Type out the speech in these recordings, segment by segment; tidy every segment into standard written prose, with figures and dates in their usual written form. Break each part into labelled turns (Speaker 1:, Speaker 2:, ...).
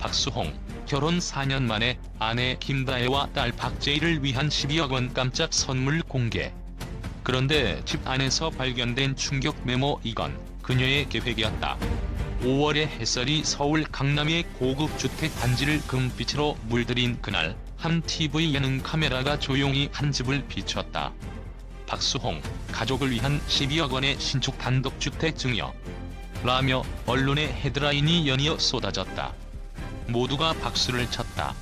Speaker 1: 박수홍, 결혼 4년 만에 아내 김다혜와 딸 박재희를 위한 12억 원 깜짝 선물 공개. 그런데 집 안에서 발견된 충격 메모. 이건 그녀의 계획이었다. 5월의 햇살이 서울 강남의 고급 주택 단지를 금빛으로 물들인 그날, 한 TV 예능 카메라가 조용히 한 집을 비췄다. 박수홍, 가족을 위한 12억 원의 신축 단독주택 증여. 라며 언론의 헤드라인이 연이어 쏟아졌다. 모두가 박수를 쳤다.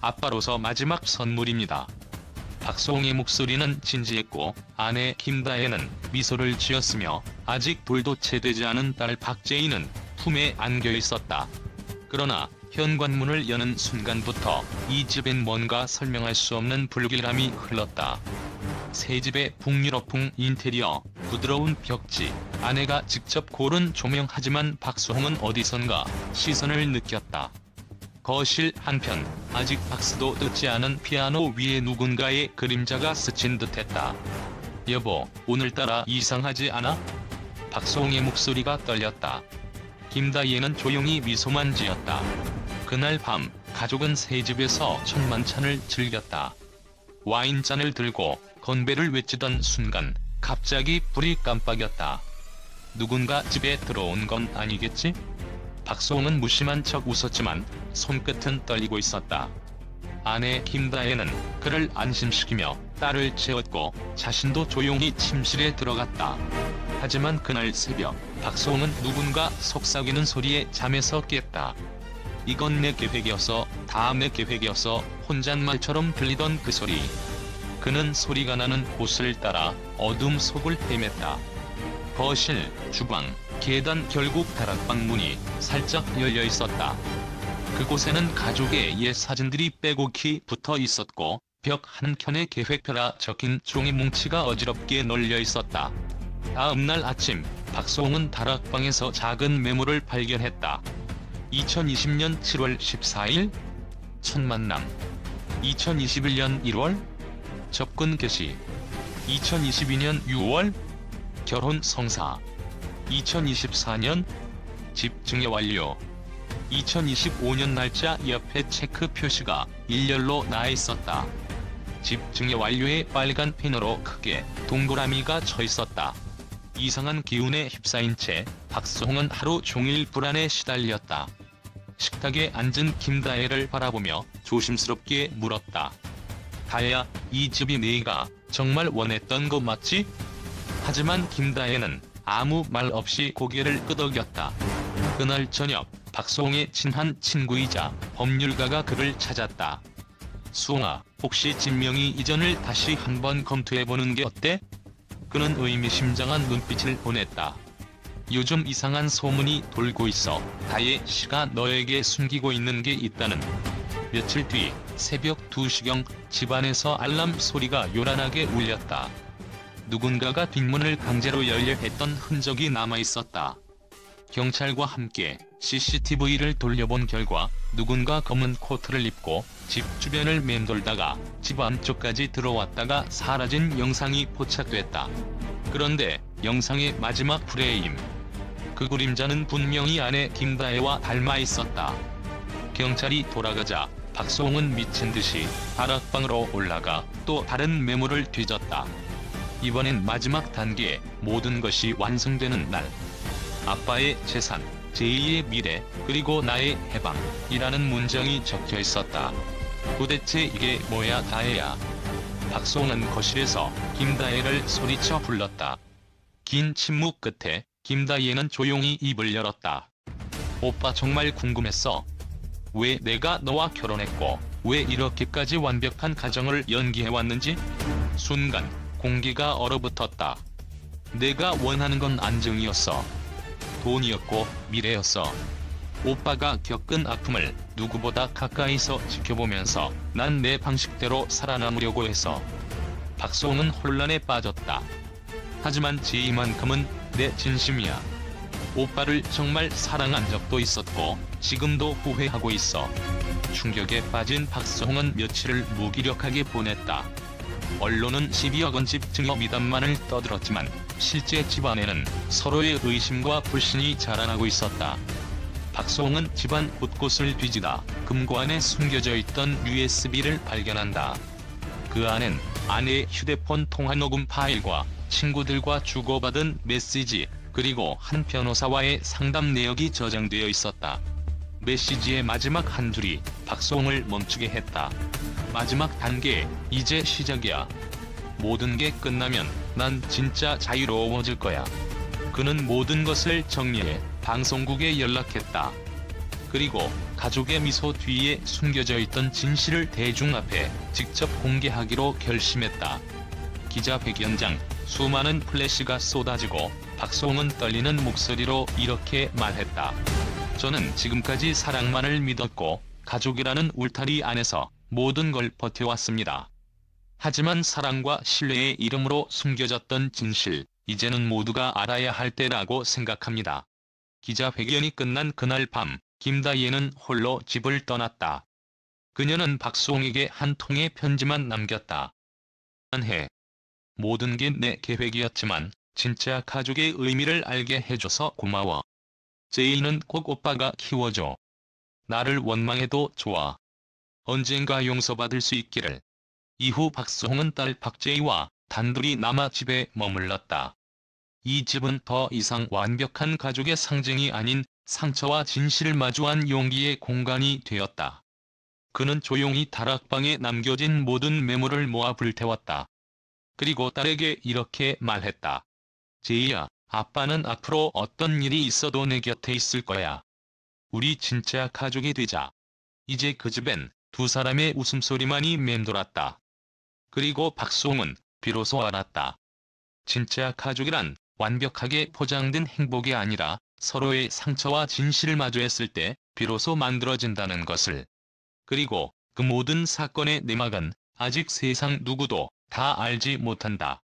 Speaker 1: 아빠로서 마지막 선물입니다. 박수홍의 목소리는 진지했고 아내 김다혜는 미소를 지었으며 아직 돌도 채 되지 않은 딸 박재희는 품에 안겨 있었다. 그러나 현관문을 여는 순간부터 이 집엔 뭔가 설명할 수 없는 불길함이 흘렀다. 새 집의 북유럽풍 인테리어, 부드러운 벽지, 아내가 직접 고른 조명. 하지만 박수홍은 어디선가 시선을 느꼈다. 거실 한편, 아직 박스도 뜯지 않은 피아노 위에 누군가의 그림자가 스친 듯했다. 여보, 오늘따라 이상하지 않아? 박수홍의 목소리가 떨렸다. 김다희는 조용히 미소만 지었다. 그날 밤, 가족은 새 집에서 천만찬을 즐겼다. 와인잔을 들고 건배를 외치던 순간 갑자기 불이 깜빡였다. 누군가 집에 들어온 건 아니겠지? 박수홍은 무심한 척 웃었지만 손끝은 떨리고 있었다. 아내 김다혜는 그를 안심시키며 딸을 재웠고 자신도 조용히 침실에 들어갔다. 하지만 그날 새벽, 박수홍은 누군가 속삭이는 소리에 잠에서 깼다. 이건 내 계획이었어, 다 내 계획이었어, 혼잣말처럼 들리던 그 소리. 그는 소리가 나는 곳을 따라 어둠 속을 헤맸다. 거실, 주방, 계단, 결국 다락방 문이 살짝 열려 있었다. 그곳에는 가족의 옛 사진들이 빼곡히 붙어 있었고 벽 한켠에 계획표라 적힌 종이 뭉치가 어지럽게 널려 있었다. 다음 날 아침, 박수홍은 다락방에서 작은 메모를 발견했다. 2020년 7월 14일 첫 만남. 2021년 1월 접근 개시. 2022년 6월 결혼 성사. 2024년 집 증여 완료. 2025년 날짜 옆에 체크 표시가 일렬로 나 있었다. 집 증여 완료에 빨간 펜으로 크게 동그라미가 쳐 있었다. 이상한 기운에 휩싸인 채 박수홍은 하루 종일 불안에 시달렸다. 식탁에 앉은 김다혜를 바라보며 조심스럽게 물었다. 다혜야, 이 집이 네가 정말 원했던 거 맞지? 하지만 김다혜는 아무 말 없이 고개를 끄덕였다. 그날 저녁, 박수홍의 친한 친구이자 법률가가 그를 찾았다. 수홍아, 혹시 진명이 이전을 다시 한번 검토해보는 게 어때? 그는 의미심장한 눈빛을 보냈다. 요즘 이상한 소문이 돌고 있어. 다혜 씨가 너에게 숨기고 있는 게 있다는. 며칠 뒤 새벽 2시경 집안에서 알람 소리가 요란하게 울렸다. 누군가가 뒷문을 강제로 열려 했던 흔적이 남아있었다. 경찰과 함께 CCTV를 돌려본 결과 누군가 검은 코트를 입고 집 주변을 맴돌다가 집 안쪽까지 들어왔다가 사라진 영상이 포착됐다. 그런데 영상의 마지막 프레임. 그 그림자는 분명히 아내 김다혜와 닮아 있었다. 경찰이 돌아가자 박수홍은 미친 듯이 다락방으로 올라가 또 다른 메모를 뒤졌다. 이번엔 마지막 단계, 모든 것이 완성되는 날. 아빠의 재산, 제2의 미래, 그리고 나의 해방이라는 문장이 적혀 있었다. 도대체 이게 뭐야 다혜야. 박수홍은 거실에서 김다혜를 소리쳐 불렀다. 긴 침묵 끝에 김다혜는 조용히 입을 열었다. 오빠 정말 궁금했어. 왜 내가 너와 결혼했고 왜 이렇게까지 완벽한 가정을 연기해왔는지. 순간 공기가 얼어붙었다. 내가 원하는 건 안정이었어. 돈이었고 미래였어. 오빠가 겪은 아픔을 누구보다 가까이서 지켜보면서 난 내 방식대로 살아남으려고 해서. 박수홍은 혼란에 빠졌다. 하지만 제이만큼은 내 진심이야. 오빠를 정말 사랑한 적도 있었고 지금도 후회하고 있어. 충격에 빠진 박수홍은 며칠을 무기력하게 보냈다. 언론은 12억 원 집 증여 미담만을 떠들었지만 실제 집안에는 서로의 의심과 불신이 자라나고 있었다. 박수홍은 집안 곳곳을 뒤지다 금고 안에 숨겨져 있던 USB를 발견한다. 그 안엔 아내의 휴대폰 통화 녹음 파일과 친구들과 주고받은 메시지, 그리고 한 변호사와의 상담 내역이 저장되어 있었다. 메시지의 마지막 한 줄이 박수홍을 멈추게 했다. 마지막 단계, 이제 시작이야. 모든 게 끝나면 난 진짜 자유로워질 거야. 그는 모든 것을 정리해 방송국에 연락했다. 그리고 가족의 미소 뒤에 숨겨져 있던 진실을 대중 앞에 직접 공개하기로 결심했다. 기자회견장, 수많은 플래시가 쏟아지고 박수홍은 떨리는 목소리로 이렇게 말했다. 저는 지금까지 사랑만을 믿었고 가족이라는 울타리 안에서 모든 걸 버텨왔습니다. 하지만 사랑과 신뢰의 이름으로 숨겨졌던 진실, 이제는 모두가 알아야 할 때라고 생각합니다. 기자회견이 끝난 그날 밤, 김다희는 홀로 집을 떠났다. 그녀는 박수홍에게 한 통의 편지만 남겼다. 미안해. 모든 게 내 계획이었지만 진짜 가족의 의미를 알게 해줘서 고마워. 제이는 꼭 오빠가 키워줘. 나를 원망해도 좋아. 언젠가 용서받을 수 있기를. 이후 박수홍은 딸 박제이와 단둘이 남아 집에 머물렀다. 이 집은 더 이상 완벽한 가족의 상징이 아닌 상처와 진실을 마주한 용기의 공간이 되었다. 그는 조용히 다락방에 남겨진 모든 메모를 모아 불태웠다. 그리고 딸에게 이렇게 말했다. 제이야, 아빠는 앞으로 어떤 일이 있어도 내 곁에 있을 거야. 우리 진짜 가족이 되자. 이제 그 집엔 두 사람의 웃음소리만이 맴돌았다. 그리고 박수홍은 비로소 알았다. 진짜 가족이란 완벽하게 포장된 행복이 아니라 서로의 상처와 진실을 마주했을 때 비로소 만들어진다는 것을. 그리고 그 모든 사건의 내막은 아직 세상 누구도 다 알지 못한다.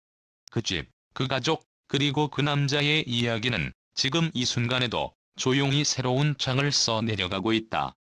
Speaker 1: 그 집, 그 가족, 그리고 그 남자의 이야기는 지금 이 순간에도 조용히 새로운 장을 써 내려가고 있다.